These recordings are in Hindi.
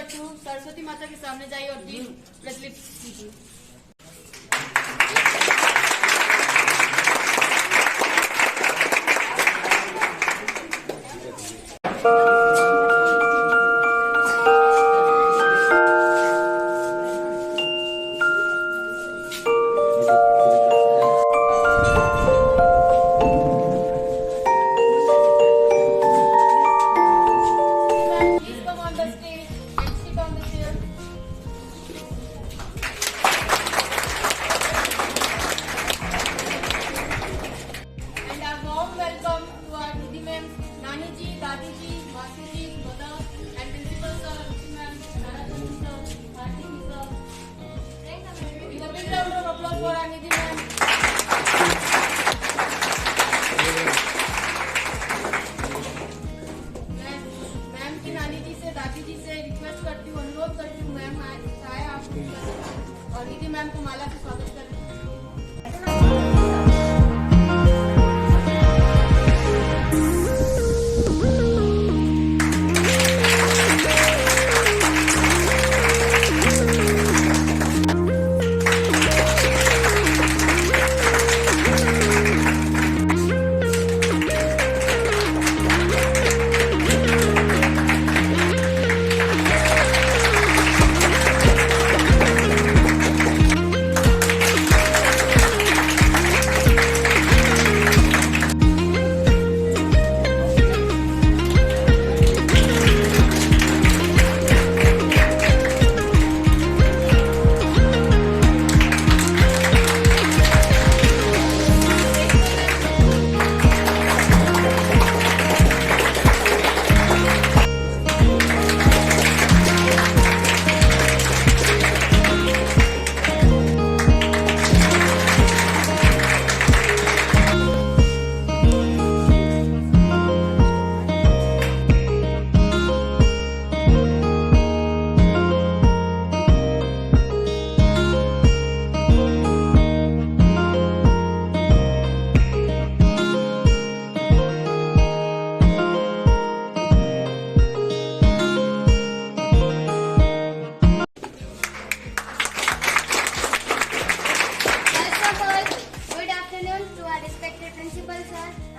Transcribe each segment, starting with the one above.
2 सरस्वती माता के सामने जाइए और दीप प्रज्वलित कीजिए। और निधि मैम को माला से स्वागत करें।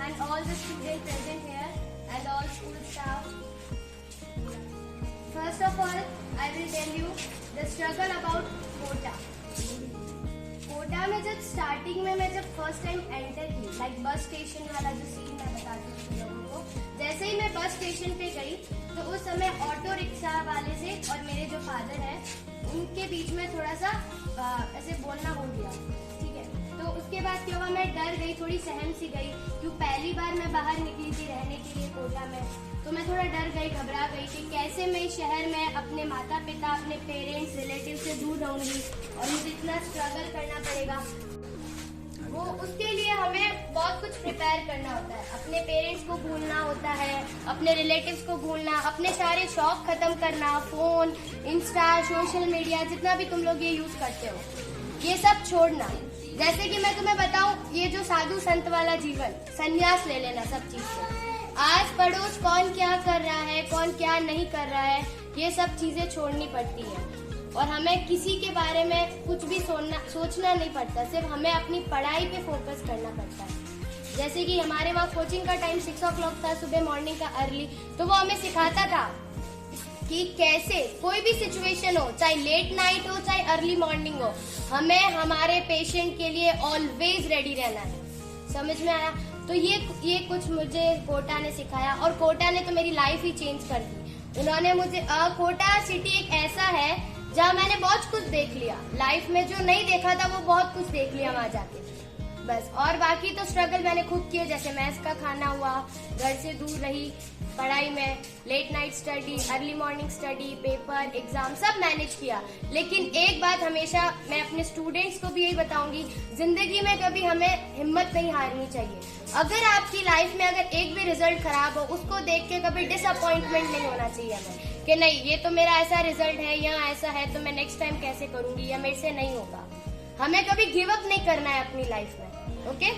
And all the students present here and all school staff. First of all, I will tell you the struggle about Kota. Kota में जब स्टार्टिंग में मैं जब फर्स्ट टाइम एंटर की, लाइक बस स्टेशन वाला जो सीन मैं बताती हूँ लोगों को, जैसे ही मैं बस स्टेशन पे गई तो उस समय ऑटो रिक्शा वाले से और मेरे जो फादर है उनके बीच में थोड़ा सा ऐसे बोलना हो गया, ठीक है। तो उसके बाद क्या हुआ, मैं डर गई, थोड़ी सहम सी गई, क्यों पहली बार मैं बाहर निकली थी रहने के लिए कोटा में, तो मैं थोड़ा डर गई, घबरा गई कि कैसे मैं इस शहर में अपने माता पिता, अपने पेरेंट्स, रिलेटिव से दूर रहूंगी और मुझे इतना स्ट्रगल करना पड़ेगा। वो उसके लिए हमें बहुत कुछ प्रिपेयर करना होता है, अपने पेरेंट्स को भूलना होता है, अपने रिलेटिव्स को भूलना, अपने सारे शौक खत्म करना, फोन, इंस्टा, सोशल मीडिया, जितना भी तुम लोग ये यूज करते हो, ये सब छोड़ना। जैसे कि मैं तुम्हें बताऊं, ये जो साधु संत वाला जीवन, संन्यास ले लेना सब चीज से। आस पड़ोस कौन क्या कर रहा है, कौन क्या नहीं कर रहा है, ये सब चीजें छोड़नी पड़ती है और हमें किसी के बारे में कुछ भी सोचना नहीं पड़ता, सिर्फ हमें अपनी पढ़ाई पे फोकस करना पड़ता है। जैसे कि हमारे वहाँ कोचिंग का टाइम 6 o'clock था, सुबह मॉर्निंग का अर्ली, तो वो हमें सिखाता था कि कैसे कोई भी सिचुएशन हो, चाहे लेट नाइट हो चाहे अर्ली मॉर्निंग हो, हमें हमारे पेशेंट के लिए ऑलवेज रेडी रहना है। समझ में आया? तो ये कुछ मुझे कोटा ने सिखाया और कोटा ने तो मेरी लाइफ ही चेंज कर दी। उन्होंने मुझे कोटा सिटी एक ऐसा है जहाँ मैंने बहुत कुछ देख लिया, लाइफ में जो नहीं देखा था वो बहुत कुछ देख लिया वहाँ जाके बस। और बाकी तो स्ट्रगल मैंने खुद किए, जैसे मैथ्स का खाना हुआ, घर से दूर रही, पढ़ाई में late night study, early morning study, paper, exam सब मैनेज किया। लेकिन एक बात हमेशा मैं अपने स्टूडेंट्स को भी यही बताऊंगी, जिंदगी में कभी हमें हिम्मत नहीं हारनी चाहिए। अगर आपकी लाइफ में अगर एक भी रिजल्ट खराब हो, उसको देख के कभी डिसअपॉइंटमेंट नहीं होना चाहिए हमें कि नहीं ये तो मेरा ऐसा रिजल्ट है, यहाँ ऐसा है, तो मैं नेक्स्ट टाइम कैसे करूंगी या मेरे से नहीं होगा। हमें कभी गिव अप नहीं करना है अपनी लाइफ में। Okay,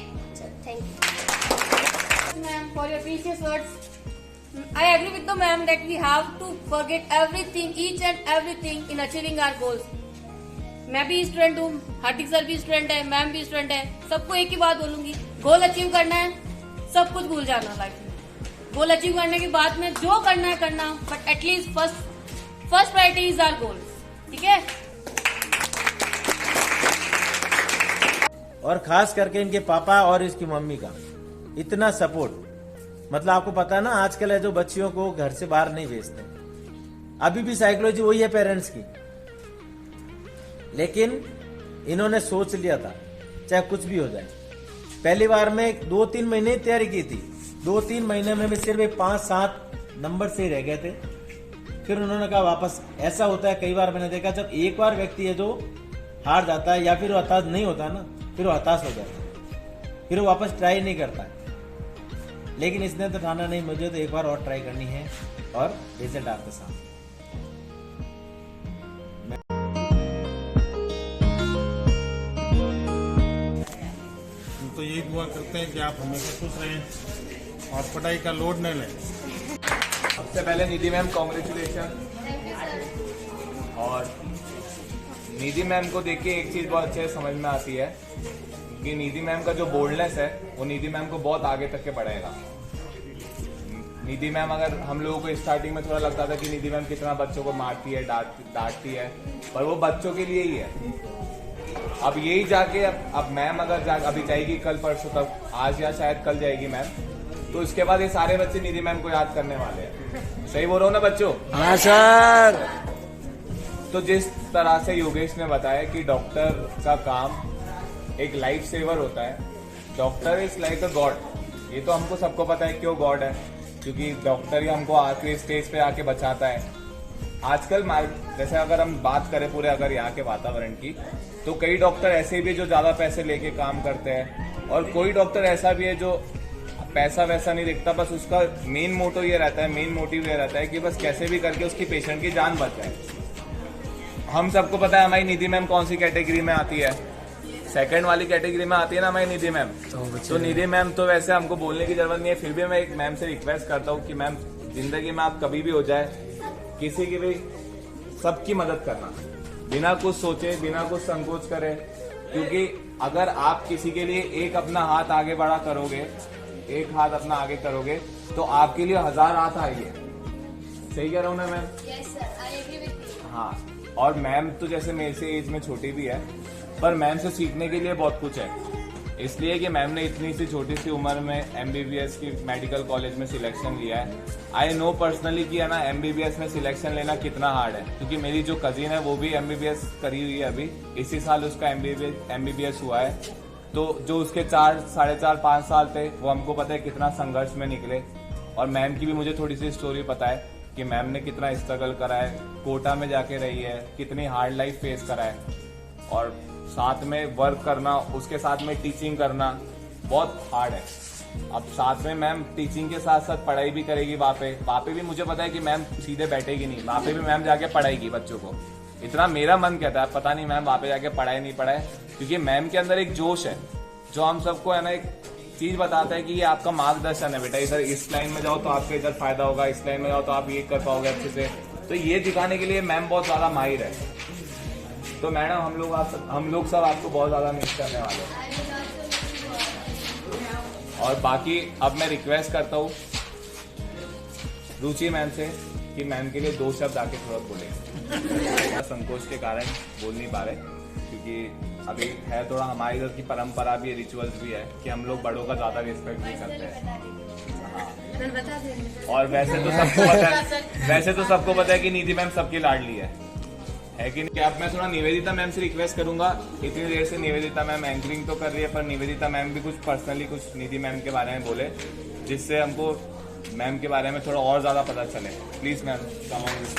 thank you ma'am for your precious words. I agree with the ma'am that we have to forget everything, each and everything in achieving our goals. मैं भी स्टूडेंट हूँ, हार्दिक सर भी स्टूडेंट है, मैम भी स्टूडेंट है. सबको एक ही बात बोलूंगी, गोल अचीव करना है, सब कुछ भूल जाना लाइफ में. गोल अचीव करने के बाद में जो करना है करना, but at least first priority is our goal. ठीक है. और खास करके इनके पापा और इसकी मम्मी का इतना सपोर्ट. मतलब आपको पता है ना, आजकल है जो बच्चियों को घर से बाहर नहीं भेजते. अभी भी साइकोलॉजी वही है पेरेंट्स की, लेकिन इन्होंने सोच लिया था चाहे कुछ भी हो जाए. पहली बार में 2-3 महीने तैयारी की थी. 2-3 महीने में भी सिर्फ 5-7 नंबर से रह गए थे. फिर उन्होंने कहा वापस. ऐसा होता है कई बार, मैंने देखा जब एक बार व्यक्ति है जो हार जाता है या फिर वो हताश नहीं होता ना, फिर वो हताश हो जाता है, फिर वो वापस ट्राई नहीं करता. लेकिन इसने तो ठाना नहीं, मुझे तो एक बार और ट्राई करनी है और रिजल्ट आपके सामने. तो यही दुआ करते हैं कि आप हमेशा खुश रहें और पढ़ाई का लोड न लें. सबसे पहले Nidhi ma'am congratulation. Thank you sir. और निधि मैम को देख के एक चीज बहुत अच्छे से समझ में आती है कि निधि मैम का जो बोल्डनेस है वो निधि मैम को बहुत आगे तक के बढ़ाएगा. निधि मैम, अगर हम लोगों को स्टार्टिंग में थोड़ा लगता था कि निधि मैम कितना बच्चों को मारती है, डांटती है, पर वो बच्चों के लिए ही है. अब यही जाके अब मैम अगर अभी जाएगी कल परसों तक, आज या शायद कल जाएगी मैम, तो उसके बाद ये सारे बच्चे निधि मैम को याद करने वाले हैं. सही बोल रहा हूँ ना बच्चों? हाँ सर. तो जिस तरह से योगेश ने बताया कि डॉक्टर का काम एक लाइफ सेवर होता है. Doctor is like a God. ये तो हमको सबको पता है क्यों गॉड है, क्योंकि डॉक्टर ही हमको आखिरी स्टेज पे आके बचाता है. आजकल जैसे अगर हम बात करें पूरे अगर यहाँ के वातावरण की, तो कई डॉक्टर ऐसे भी जो ज्यादा पैसे लेके काम करते हैं, और कोई डॉक्टर ऐसा भी है जो पैसा वैसा नहीं देखता. बस उसका मेन मोटिव ये रहता है कि बस कैसे भी करके उसकी पेशेंट की जान बच जाए. हम सबको पता है हमारी निधि मैम कौन सी कैटेगरी में आती है. सेकंड वाली कैटेगरी में आती है ना हमारी निधि मैम. तो निधि मैम तो वैसे हमको बोलने की जरूरत नहीं है, फिर भी मैं एक मैम से रिक्वेस्ट करता हूँ कि मैम जिंदगी में आप कभी भी हो जाए, किसी की भी सबकी मदद करना, बिना कुछ सोचे, बिना कुछ संकोच करे. क्योंकि अगर आप किसी के लिए एक अपना हाथ आगे बढ़ा करोगे, एक हाथ अपना आगे करोगे, तो आपके लिए 1000 हाथ आएंगे. सही कह रहा हूँ ना ma'am? Yes sir, I agree with you. हाँ. और मैम तो जैसे मेरे से एज में छोटी भी है, पर मैम से सीखने के लिए बहुत कुछ है. इसलिए कि मैम ने इतनी सी छोटी सी उम्र में MBBS की मेडिकल कॉलेज में सिलेक्शन लिया है. आई नो पर्सनली कि है ना MBBS में सिलेक्शन लेना कितना हार्ड है, क्योंकि मेरी जो कजिन है वो भी MBBS करी हुई है. अभी इसी साल उसका MBBS हुआ है. तो जो उसके 4-4.5 साल थे वो हमको पता है कितना संघर्ष में निकले. और मैम की भी मुझे थोड़ी सी स्टोरी पता है कि मैम ने कितना स्ट्रगल करा है, कोटा में जाके रही है, कितनी हार्ड लाइफ फेस करा है, और साथ में वर्क करना, उसके साथ में टीचिंग करना बहुत हार्ड है. अब साथ में मैम टीचिंग के साथ साथ पढ़ाई भी करेगी. वहाँ पे भी मुझे पता है कि मैम सीधे बैठेगी नहीं, वहाँ पे भी मैम जाके पढ़ाएगी बच्चों को. इतना मेरा मन कहता है, पता नहीं मैम वहाँ पे जाके पढ़ाए नहीं पढ़ाए, क्योंकि मैम के अंदर एक जोश है जो हम सबको है ना एक चीज बताता है कि ये आपका मार्गदर्शन है. बेटा इधर इस लाइन में जाओ तो आपको इधर फायदा होगा, इस लाइन में जाओ तो आप ये कर पाओगे अच्छे से. तो ये दिखाने के लिए मैम बहुत ज्यादा माहिर है. तो मैडम हम लोग सब आपको बहुत ज्यादा मिस करने वाले हैं. I will also miss you. और बाकी अब मैं रिक्वेस्ट करता हूँ रुचि मैम से कि मैम के लिए 2 शब्द आके थोड़ा बोले. संकोच के कारण बोल नहीं पा रहे, क्योंकि अभी है थोड़ा हमारी इधर की परंपरा भी है, रिचुअल्स भी है कि हम लोग बड़ों का ज्यादा रिस्पेक्ट भी करते हैं. और वैसे तो सबको पता है कि निधि मैम सबकी लाडली है कि नहीं. अब मैं थोड़ा निवेदिता मैम से रिक्वेस्ट करूंगा. इतनी देर से निवेदिता मैम एंकरिंग तो कर रही है, पर निवेदिता मैम भी कुछ पर्सनली कुछ निधि मैम के बारे में बोले, जिससे हमको मैम के बारे में थोड़ा और ज्यादा पता चले. Please ma'am come on this.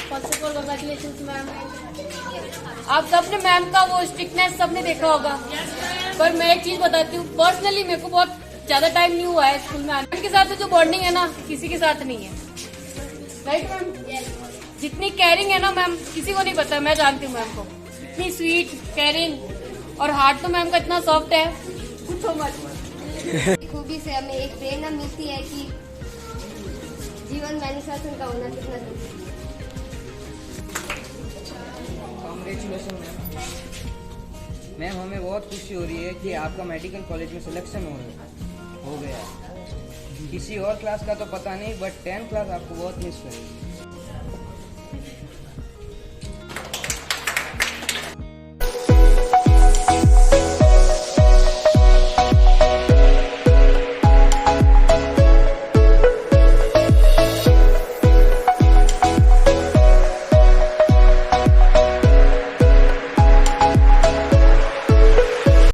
First of all congratulations ma'am. आप सबने मैम का वो स्ट्रिक्टनेस सबने देखा होगा, पर मैं एक चीज बताती हूँ. पर्सनली मेरे को बहुत ज्यादा टाइम नहीं हुआ है स्कूल में आने के साथ जो बॉन्डिंग है ना किसी के साथ नहीं है. Right ma'am? जितनी केयरिंग है ना मैम किसी को नहीं पता. मैं जानती हूँ मैम को, इतनी स्वीट केयरिंग, और हार्ट तो मैम का इतना सॉफ्ट है. कुछ मत. खूबी से हमें एक प्रेरणा मिलती है कि जीवन में अनुशासन का होना कितना जरूरी है। कॉन्ग्रेचुलेशन मैम, हमें बहुत खुशी हो रही है कि आपका मेडिकल कॉलेज में सिलेक्शन हो गया। किसी और क्लास का तो पता नहीं, बट 10th क्लास आपको बहुत मिस करेगी।